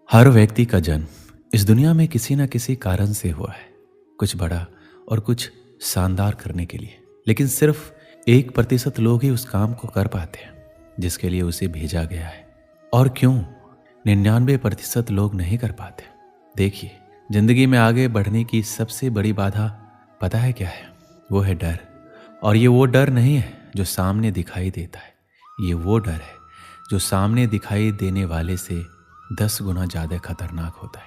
हर व्यक्ति का जन्म इस दुनिया में किसी न किसी कारण से हुआ है, कुछ बड़ा और कुछ शानदार करने के लिए। लेकिन सिर्फ 1% लोग ही उस काम को कर पाते हैं जिसके लिए उसे भेजा गया है। और क्यों 99% लोग नहीं कर पाते? देखिए, जिंदगी में आगे बढ़ने की सबसे बड़ी बाधा पता है क्या है? वो है डर। और ये वो डर नहीं है जो सामने दिखाई देता है, ये वो डर है जो सामने दिखाई देने वाले से 10 गुना ज़्यादा खतरनाक होता है।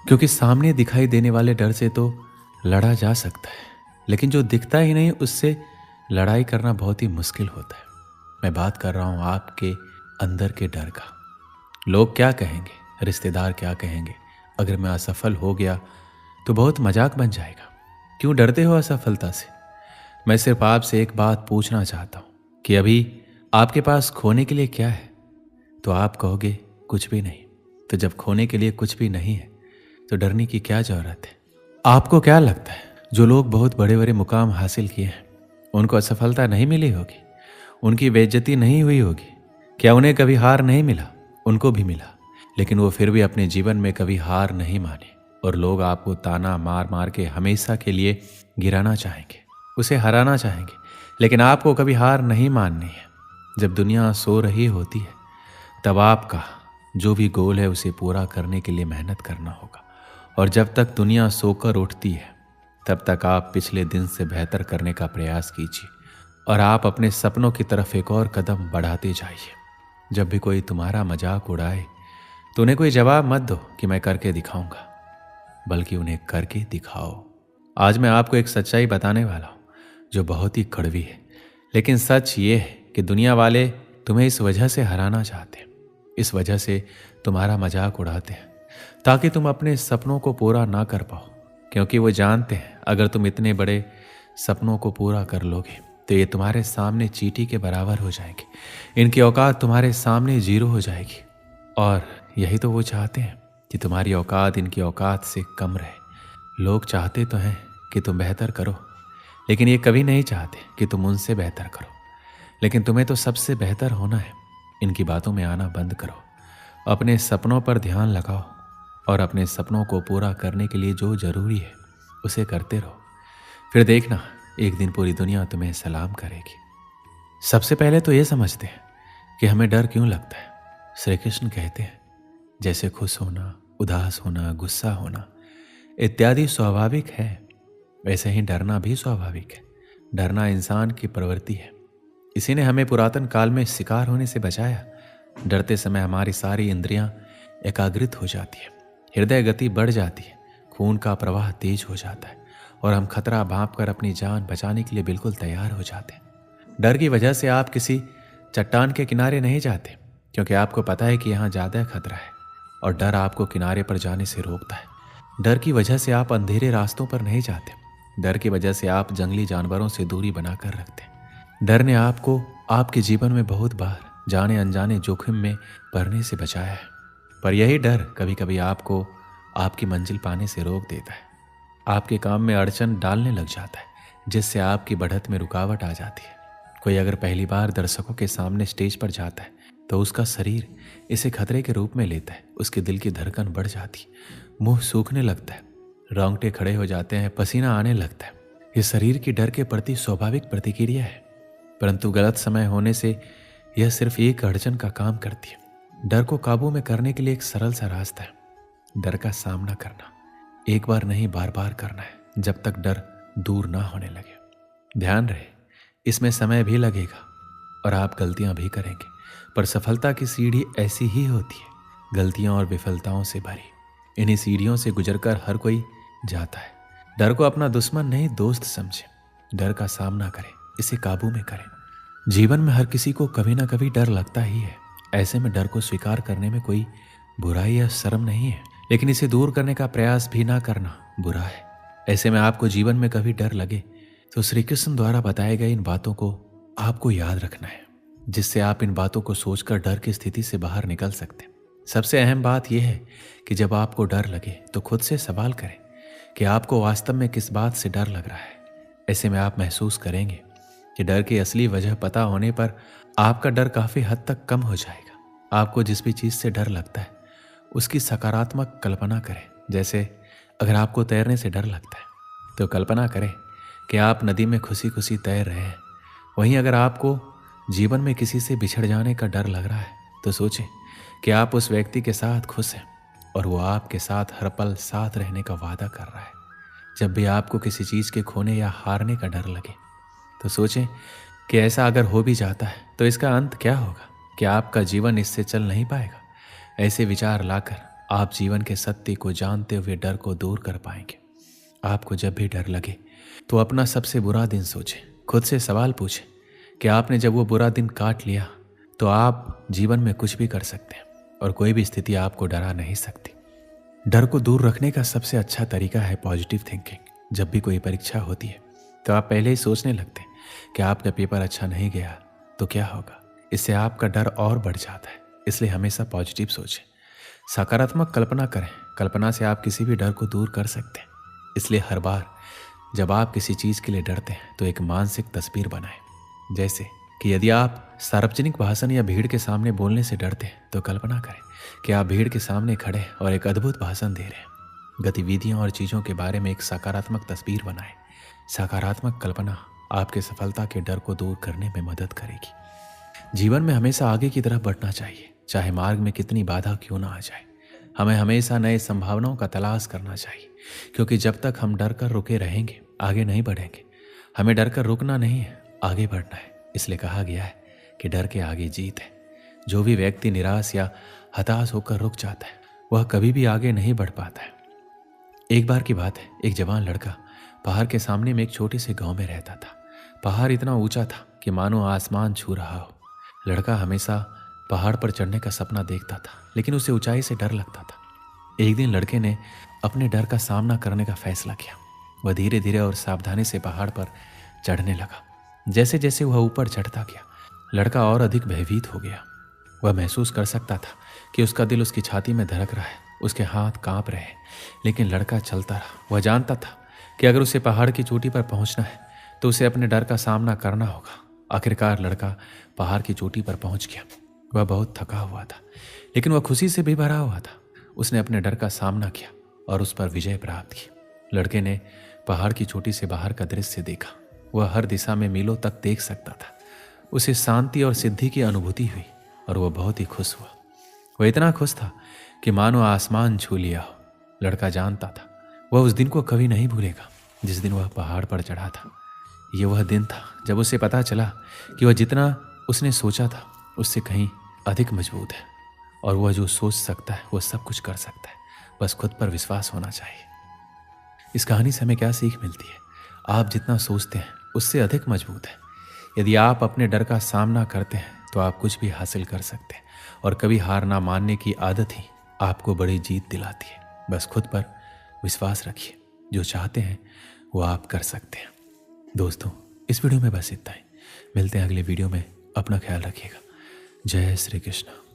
क्योंकि सामने दिखाई देने वाले डर से तो लड़ा जा सकता है, लेकिन जो दिखता ही नहीं उससे लड़ाई करना बहुत ही मुश्किल होता है। मैं बात कर रहा हूँ आपके अंदर के डर का। लोग क्या कहेंगे, रिश्तेदार क्या कहेंगे, अगर मैं असफल हो गया तो बहुत मजाक बन जाएगा। क्यों डरते हो असफलता से? मैं सिर्फ आपसे एक बात पूछना चाहता हूँ कि अभी आपके पास खोने के लिए क्या है? तो आप कहोगे कुछ भी नहीं। तो जब खोने के लिए कुछ भी नहीं है तो डरने की क्या जरूरत है? आपको क्या लगता है जो लोग बहुत बड़े बड़े मुकाम हासिल किए हैं उनको असफलता नहीं मिली होगी? उनकी बेइज्जती नहीं हुई होगी? क्या उन्हें कभी हार नहीं मिला? उनको भी मिला, लेकिन वो फिर भी अपने जीवन में कभी हार नहीं माने। और लोग आपको ताना मार मार के हमेशा के लिए गिराना चाहेंगे, उसे हराना चाहेंगे, लेकिन आपको कभी हार नहीं माननी है। जब दुनिया सो रही होती है तब आपका जो भी गोल है उसे पूरा करने के लिए मेहनत करना होगा। और जब तक दुनिया सोकर उठती है तब तक आप पिछले दिन से बेहतर करने का प्रयास कीजिए और आप अपने सपनों की तरफ एक और कदम बढ़ाते जाइए। जब भी कोई तुम्हारा मजाक उड़ाए तो उन्हें कोई जवाब मत दो कि मैं करके दिखाऊंगा, बल्कि उन्हें करके दिखाओ। आज मैं आपको एक सच्चाई बताने वाला हूँ जो बहुत ही कड़वी है, लेकिन सच ये है कि दुनिया वाले तुम्हें इस वजह से हराना चाहते हैं, इस वजह से तुम्हारा मजाक उड़ाते हैं ताकि तुम अपने सपनों को पूरा ना कर पाओ। क्योंकि वो जानते हैं अगर तुम इतने बड़े सपनों को पूरा कर लोगे तो ये तुम्हारे सामने चींटी के बराबर हो जाएंगे। इनकी औकात तुम्हारे सामने जीरो हो जाएगी। और यही तो वो चाहते हैं कि तुम्हारी औकात इनकी औकात से कम रहे। लोग चाहते तो हैं कि तुम बेहतर करो, लेकिन ये कभी नहीं चाहते कि तुम उनसे बेहतर करो। लेकिन तुम्हें तो सबसे बेहतर होना है। इनकी बातों में आना बंद करो, अपने सपनों पर ध्यान लगाओ और अपने सपनों को पूरा करने के लिए जो जरूरी है उसे करते रहो। फिर देखना एक दिन पूरी दुनिया तुम्हें सलाम करेगी। सबसे पहले तो ये समझते हैं कि हमें डर क्यों लगता है। श्री कृष्ण कहते हैं जैसे खुश होना, उदास होना, गुस्सा होना इत्यादि स्वाभाविक है, वैसे ही डरना भी स्वाभाविक है। डरना इंसान की प्रवृत्ति है। इसी ने हमें पुरातन काल में शिकार होने से बचाया। डरते समय हमारी सारी इंद्रियां एकाग्रित हो जाती है, हृदय गति बढ़ जाती है, खून का प्रवाह तेज हो जाता है और हम खतरा भांपकर अपनी जान बचाने के लिए बिल्कुल तैयार हो जाते हैं। डर की वजह से आप किसी चट्टान के किनारे नहीं जाते क्योंकि आपको पता है कि यहाँ ज़्यादा खतरा है, और डर आपको किनारे पर जाने से रोकता है। डर की वजह से आप अंधेरे रास्तों पर नहीं जाते। डर की वजह से आप जंगली जानवरों से दूरी बनाकर रखते हैं। डर ने आपको आपके जीवन में बहुत बार जाने अनजाने जोखिम में पड़ने से बचाया है। पर यही डर कभी कभी आपको आपकी मंजिल पाने से रोक देता है, आपके काम में अड़चन डालने लग जाता है, जिससे आपकी बढ़त में रुकावट आ जाती है। कोई अगर पहली बार दर्शकों के सामने स्टेज पर जाता है तो उसका शरीर इसे खतरे के रूप में लेता है। उसके दिल की धड़कन बढ़ जाती है, मुंह सूखने लगता है, रोंगटे खड़े हो जाते हैं, पसीना आने लगता है। ये शरीर की डर के प्रति स्वाभाविक प्रतिक्रिया है, परंतु गलत समय होने से यह सिर्फ एक अड़चन का काम करती है। डर को काबू में करने के लिए एक सरल सा रास्ता है, डर का सामना करना। एक बार नहीं, बार बार करना है जब तक डर दूर ना होने लगे। ध्यान रहे, इसमें समय भी लगेगा और आप गलतियां भी करेंगे, पर सफलता की सीढ़ी ऐसी ही होती है, गलतियां और विफलताओं से भरी। इन्हीं सीढ़ियों से गुजरकर हर कोई जाता है। डर को अपना दुश्मन नहीं, दोस्त समझे। डर का सामना करें, इसे काबू में करें। जीवन में हर किसी को कभी ना कभी डर लगता ही है। ऐसे में डर को स्वीकार करने में कोई बुराई या शर्म नहीं है, लेकिन इसे दूर करने का प्रयास भी ना करना बुरा है। ऐसे में आपको जीवन में कभी डर लगे तो श्री कृष्ण द्वारा बताए गए इन बातों को आपको याद रखना है, जिससे आप इन बातों को सोचकर डर की स्थिति से बाहर निकल सकते हैं। सबसे अहम बात यह है कि जब आपको डर लगे तो खुद से सवाल करें कि आपको वास्तव में किस बात से डर लग रहा है। ऐसे में आप महसूस करेंगे कि डर की असली वजह पता होने पर आपका डर काफी हद तक कम हो जाएगा। आपको जिस भी चीज से डर लगता है उसकी सकारात्मक कल्पना करें। जैसे अगर आपको तैरने से डर लगता है तो कल्पना करें कि आप नदी में खुशी खुशी तैर रहे हैं। वहीं अगर आपको जीवन में किसी से बिछड़ जाने का डर लग रहा है तो सोचें कि आप उस व्यक्ति के साथ खुश हैं और वो आपके साथ हर पल साथ रहने का वादा कर रहा है। जब भी आपको किसी चीज़ के खोने या हारने का डर लगे तो सोचें कि ऐसा अगर हो भी जाता है तो इसका अंत क्या होगा, क्या आपका जीवन इससे चल नहीं पाएगा। ऐसे विचार लाकर आप जीवन के सत्य को जानते हुए डर को दूर कर पाएंगे। आपको जब भी डर लगे तो अपना सबसे बुरा दिन सोचें, खुद से सवाल पूछें कि आपने जब वो बुरा दिन काट लिया तो आप जीवन में कुछ भी कर सकते हैं और कोई भी स्थिति आपको डरा नहीं सकती। डर को दूर रखने का सबसे अच्छा तरीका है पॉजिटिव थिंकिंग। जब भी कोई परीक्षा होती है तो आप पहले ही सोचने लगते हैं कि आपका पेपर अच्छा नहीं गया तो क्या होगा। इससे आपका डर और बढ़ जाता है। इसलिए हमेशा पॉजिटिव सोचें, सकारात्मक कल्पना करें। कल्पना से आप किसी भी डर को दूर कर सकते हैं। इसलिए हर बार जब आप किसी चीज़ के लिए डरते हैं तो एक मानसिक तस्वीर बनाएं। जैसे कि यदि आप सार्वजनिक भाषण या भीड़ के सामने बोलने से डरते हैं तो कल्पना करें कि आप भीड़ के सामने खड़े और एक अद्भुत भाषण दे रहे हैं। गतिविधियों और चीज़ों के बारे में एक सकारात्मक तस्वीर बनाएं। सकारात्मक कल्पना आपके सफलता के डर को दूर करने में मदद करेगी। जीवन में हमेशा आगे की तरफ बढ़ना चाहिए, चाहे मार्ग में कितनी बाधा क्यों ना आ जाए। हमें हमेशा नए संभावनाओं का तलाश करना चाहिए, क्योंकि जब तक हम डर कर रुके रहेंगे आगे नहीं बढ़ेंगे। हमें डर कर रुकना नहीं है, आगे बढ़ना है। इसलिए कहा गया है कि डर के आगे जीत है। जो भी व्यक्ति निराश या हताश होकर रुक जाता है वह कभी भी आगे नहीं बढ़ पाता है। एक बार की बात है, एक जवान लड़का पहाड़ के सामने में एक छोटे से गांव में रहता था। पहाड़ इतना ऊंचा था कि मानो आसमान छू रहा हो। लड़का हमेशा पहाड़ पर चढ़ने का सपना देखता था, लेकिन उसे ऊंचाई से डर लगता था। एक दिन लड़के ने अपने डर का सामना करने का फैसला किया। वह धीरे धीरे और सावधानी से पहाड़ पर चढ़ने लगा। जैसे जैसे वह ऊपर चढ़ता गया लड़का और अधिक भयभीत हो गया। वह महसूस कर सकता था कि उसका दिल उसकी छाती में धड़क रहा है, उसके हाथ कांप रहे हैं, लेकिन लड़का चलता रहा। वह जानता था कि अगर उसे पहाड़ की चोटी पर पहुंचना है तो उसे अपने डर का सामना करना होगा। आखिरकार लड़का पहाड़ की चोटी पर पहुंच गया। वह बहुत थका हुआ था, लेकिन वह खुशी से भी भरा हुआ था। उसने अपने डर का सामना किया और उस पर विजय प्राप्त की। लड़के ने पहाड़ की चोटी से बाहर का दृश्य देखा। वह हर दिशा में मीलों तक देख सकता था। उसे शांति और सिद्धि की अनुभूति हुई और वह बहुत ही खुश हुआ। वह इतना खुश था कि मानो आसमान छू लिया हो। लड़का जानता था वह उस दिन को कभी नहीं भूलेगा जिस दिन वह पहाड़ पर चढ़ा था। ये वह दिन था जब उसे पता चला कि वह जितना उसने सोचा था उससे कहीं अधिक मजबूत है और वह जो सोच सकता है वह सब कुछ कर सकता है। बस खुद पर विश्वास होना चाहिए। इस कहानी से हमें क्या सीख मिलती है? आप जितना सोचते हैं उससे अधिक मजबूत है। यदि आप अपने डर का सामना करते हैं तो आप कुछ भी हासिल कर सकते हैं और कभी हार ना मानने की आदत ही आपको बड़ी जीत दिलाती है। बस खुद पर विश्वास रखिए। जो चाहते हैं वो आप कर सकते हैं। दोस्तों, इस वीडियो में बस इतना ही। मिलते हैं अगले वीडियो में। अपना ख्याल रखिएगा। जय श्री कृष्ण।